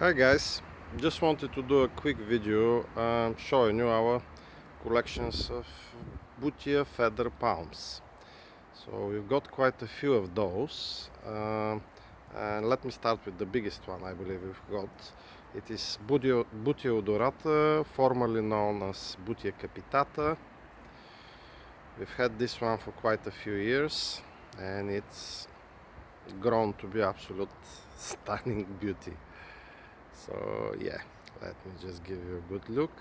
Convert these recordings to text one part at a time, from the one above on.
Hi guys, just wanted to do a quick video showing you our collections of Butia feather palms. So we've got quite a few of those, and let me start with the biggest one I believe we've got. It is Butia odorata, formerly known as Butia capitata. We've had this one for quite a few years and it's grown to be absolute stunning beauty. So yeah, let me just give you a good look.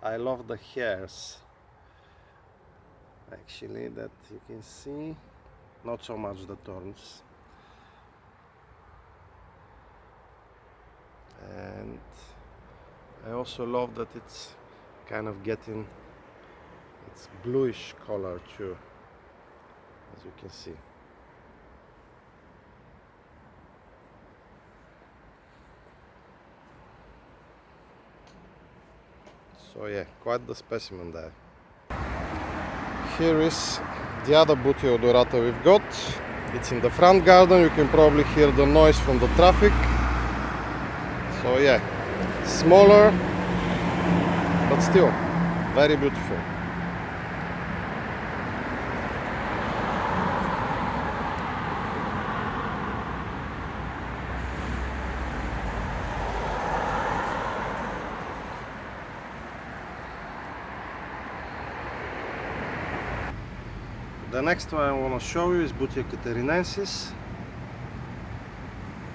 I love the hairs actually that you can see, not so much the thorns. And I also love that it's kind of getting its bluish color too, as you can see. So yeah, quite the specimen there. Here is the other Butia odorata we've got. It's in the front garden. You can probably hear the noise from the traffic. So yeah, smaller but still very beautiful. The next one I want to show you is Butia catarinensis.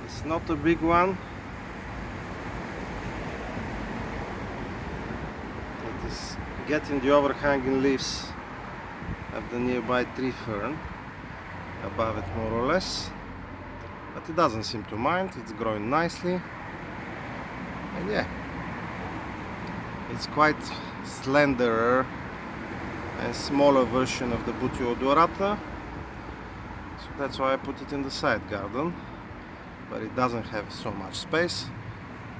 It's not a big one. It is getting the overhanging leaves of the nearby tree fern above it more or less, but it doesn't seem to mind. It's growing nicely, and yeah, it's quite slenderer and smaller version of the Butia odorata, so that's why I put it in the side garden, but it doesn't have so much space.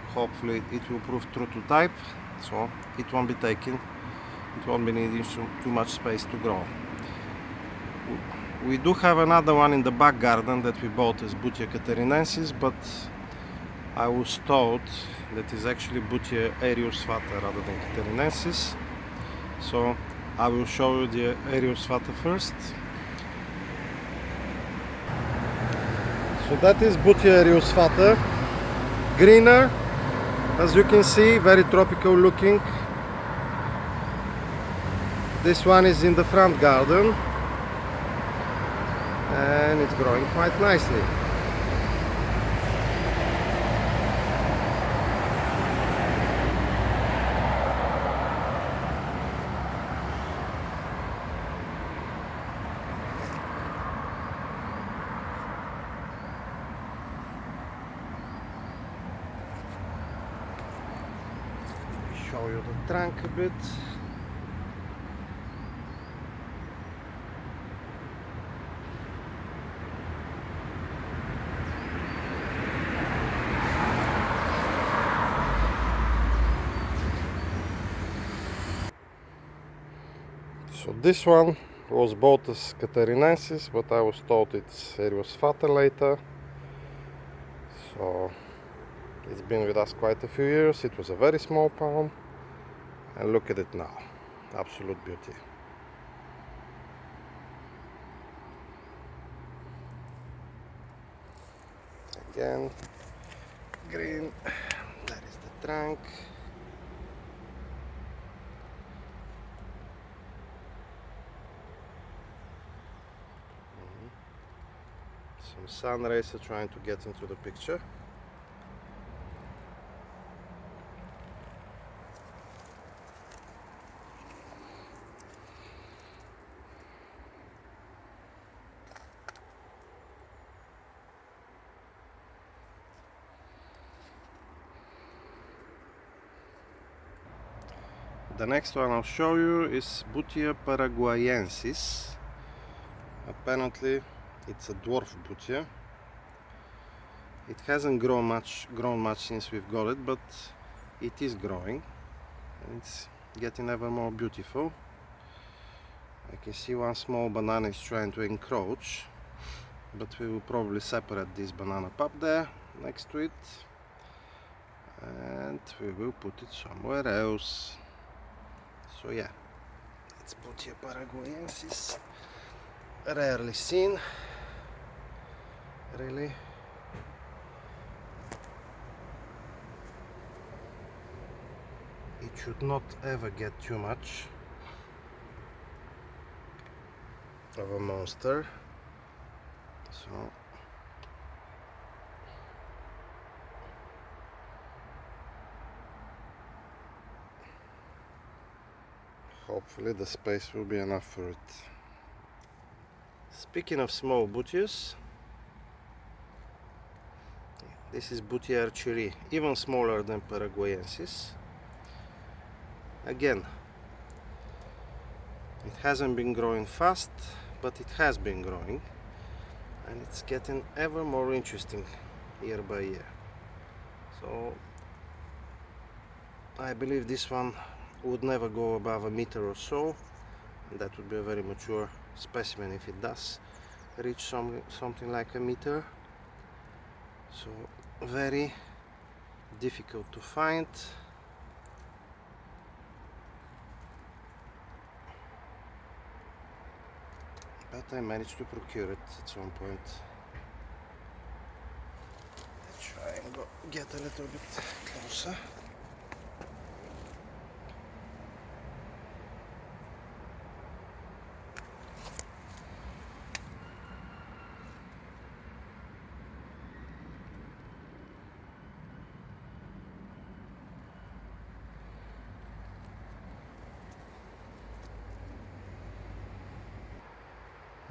Hopefully it will prove true to type, so it won't be taken, it won't be needing too much space to grow. We do have another one in the back garden that we bought as Butia catarinensis, but I was told that is actually Butia eriospatha rather than catarinensis, so I will show you the eriospatha first. So that is Butia eriospatha, greener, as you can see, very tropical looking. This one is in the front garden and it's growing quite nicely. Show you the trunk a bit. So this one was bought as catarinensis, but I was told it's eriospatha later. So it's been with us quite a few years. It was a very small palm, and look at it now, absolute beauty. Again, green. That is the trunk. Some sun rays are trying to get into the picture. The next one I'll show you is Butia paraguayensis. Apparently it's a dwarf Butia. It hasn't grown much since we've got it, but it is growing and it's getting ever more beautiful. I can see one small banana is trying to encroach, but we will probably separate this banana pop there next to it, and we will put it somewhere else. So yeah, it's Butia paraguayensis, rarely seen, really. It should not ever get too much of a monster, so hopefully the space will be enough for it. Speaking of small butias, this is Butia archeri, even smaller than paraguayensis. Again, it hasn't been growing fast, but it has been growing, and it's getting ever more interesting year by year. So I believe this one would never go above a meter or so, and that would be a very mature specimen if it does reach something like a meter. So very difficult to find. But I managed to procure it at some point. Let's try and go get a little bit closer.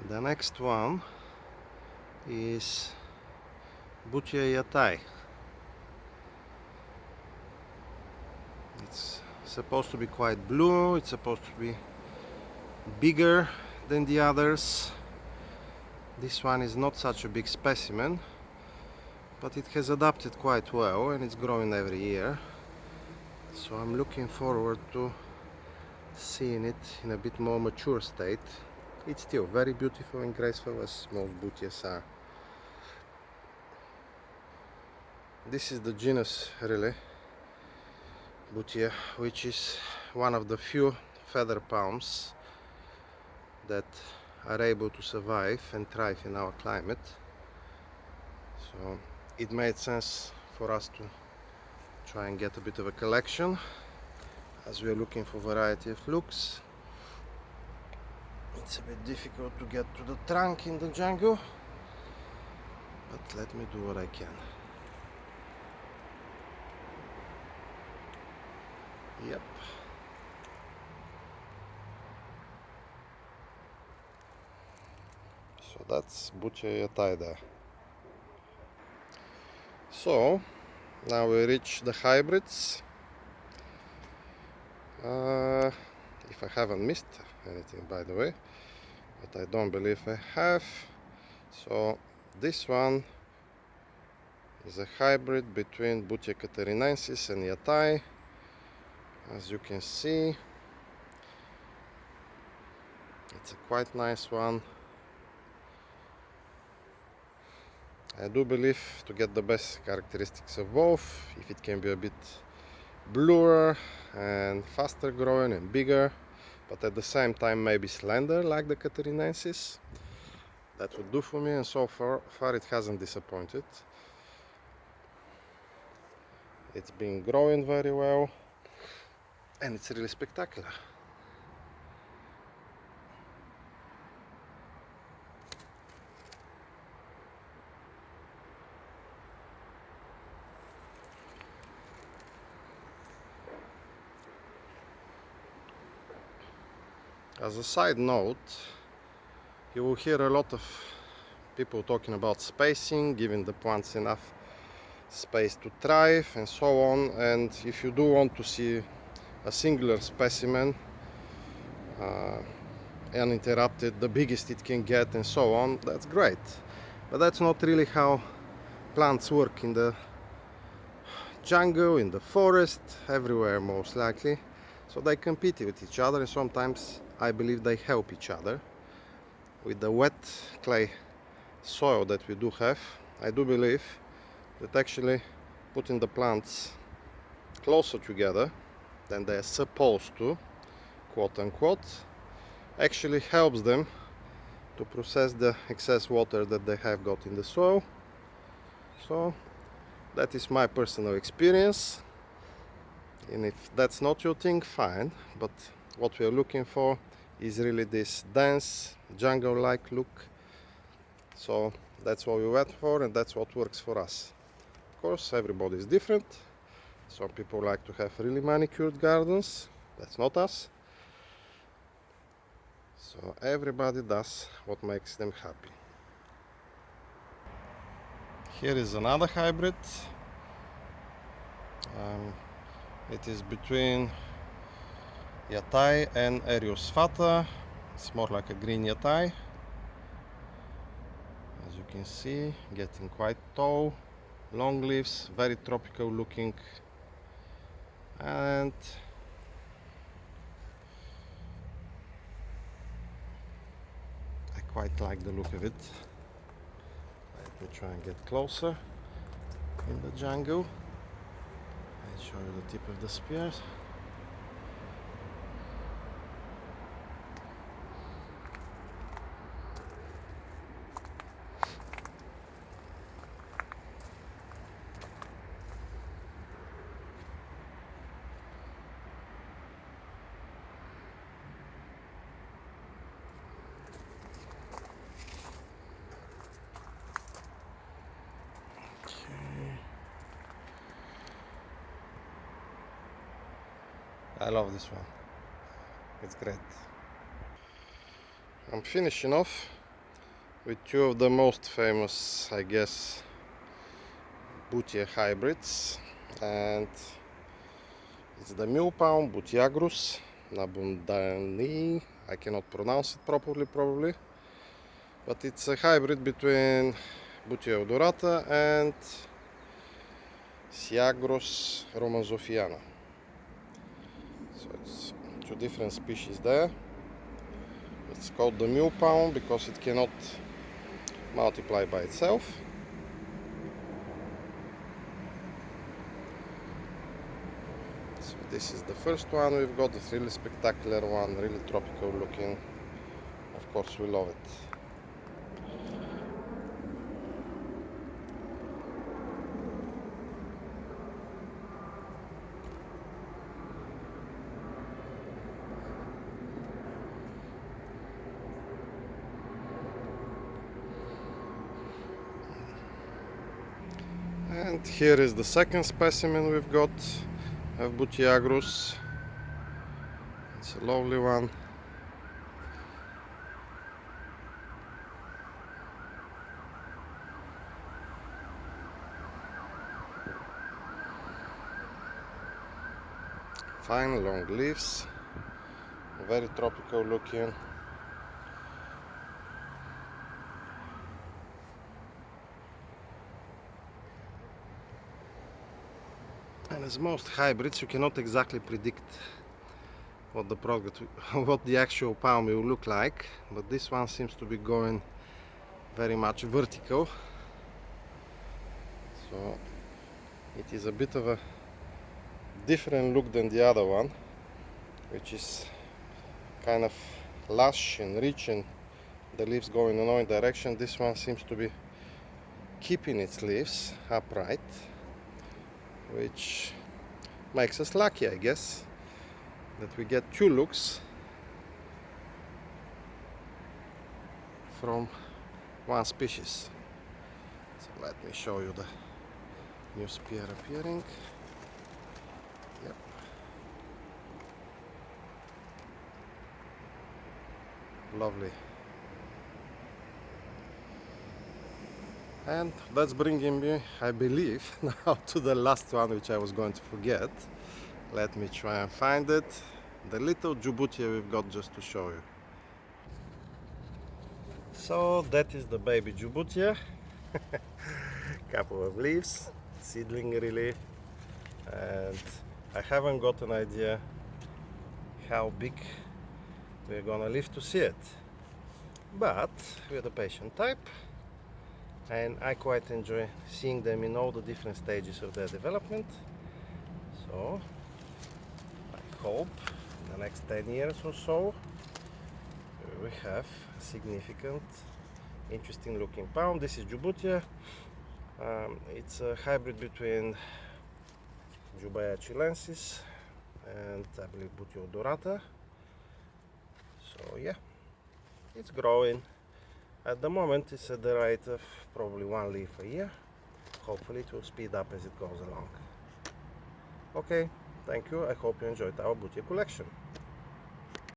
The next one is Butia yatay. It's supposed to be quite blue, it's supposed to be bigger than the others. This one is not such a big specimen, but it has adapted quite well and it's growing every year. So I'm looking forward to seeing it in a bit more mature state. It's still very beautiful and graceful, as most butias are. This is the genus, really, Butia, which is one of the few feather palms that are able to survive and thrive in our climate. So it made sense for us to try and get a bit of a collection, as we are looking for variety of looks. It's a bit difficult to get to the trunk in the jungle, but let me do what I can. Yep. So that's Butia yatay there. So now we reach the hybrids. If I haven't missed anything, by the way, but I don't believe I have. So this one is a hybrid between Butia catarinensis and yatay. As you can see, it's a quite nice one. I do believe, to get the best characteristics of both, if it can be a bit bluer and faster growing and bigger, but at the same time maybe slender like the catarinensis, that would do for me, and so far it hasn't disappointed. It's been growing very well and it's really spectacular. As a side note, you will hear a lot of people talking about spacing, giving the plants enough space to thrive and so on, and if you do want to see a singular specimen uninterrupted, the biggest it can get and so on, that's great. But that's not really how plants work in the jungle, in the forest, everywhere most likely. So they compete with each other, and sometimes I believe they help each other. With the wet clay soil that we do have, I do believe that actually putting the plants closer together than they're supposed to, quote unquote, actually helps them to process the excess water that they have got in the soil. So that is my personal experience, and if that's not your thing, fine, but what we are looking for is really this dense jungle-like look. So that's what we went for, and that's what works for us. Of course, everybody is different. Some people like to have really manicured gardens. That's not us. So everybody does what makes them happy. Here is another hybrid. It is between yatay and eriospatha. It's more like a green yatay. As you can see, getting quite tall, long leaves, very tropical looking, and I quite like the look of it. Let me try and get closer in the jungle and show you the tip of the spears. I love this one. It's great. I'm finishing off with two of the most famous, I guess, Butia hybrids, and it's the mule palm Butiagrus, nabonnandii. I cannot pronounce it properly probably, but it's a hybrid between Butia odorata and Syagrus romanzoffiana. So it's two different species there. It's called the mule palm because it cannot multiply by itself. So this is the first one we've got. It's really spectacular one, really tropical looking. Of course we love it. And here is the second specimen we've got of Butiagrus. It's a lovely one. Fine long leaves, very tropical looking. And as most hybrids, you cannot exactly predict what the product, what the actual palm will look like, but this one seems to be going very much vertical. So it is a bit of a different look than the other one, which is kind of lush and rich and the leaves go in another direction. This one seems to be keeping its leaves upright, which makes us lucky, I guess, that we get two looks from one species. So let me show you the new spear appearing. Yep. Lovely. And that's bringing me, I believe, now to the last one, which I was going to forget. Let me try and find it. The little Jubutia we've got just to show you. So that is the baby Jubutia. Couple of leaves, seedling really, and I haven't got an idea how big we're gonna live to see it. But we're the patient type, and I quite enjoy seeing them in all the different stages of their development. So I hope in the next 10 years or so we have a significant, interesting looking pound. This is Jubutia. It's a hybrid between Jubaea chilensis and I believe Butia odorata. So yeah, it's growing. At the moment it's at the rate of probably 1 leaf a year. Hopefully it will speed up as it goes along. Okay, thank you. I hope you enjoyed our Butia collection.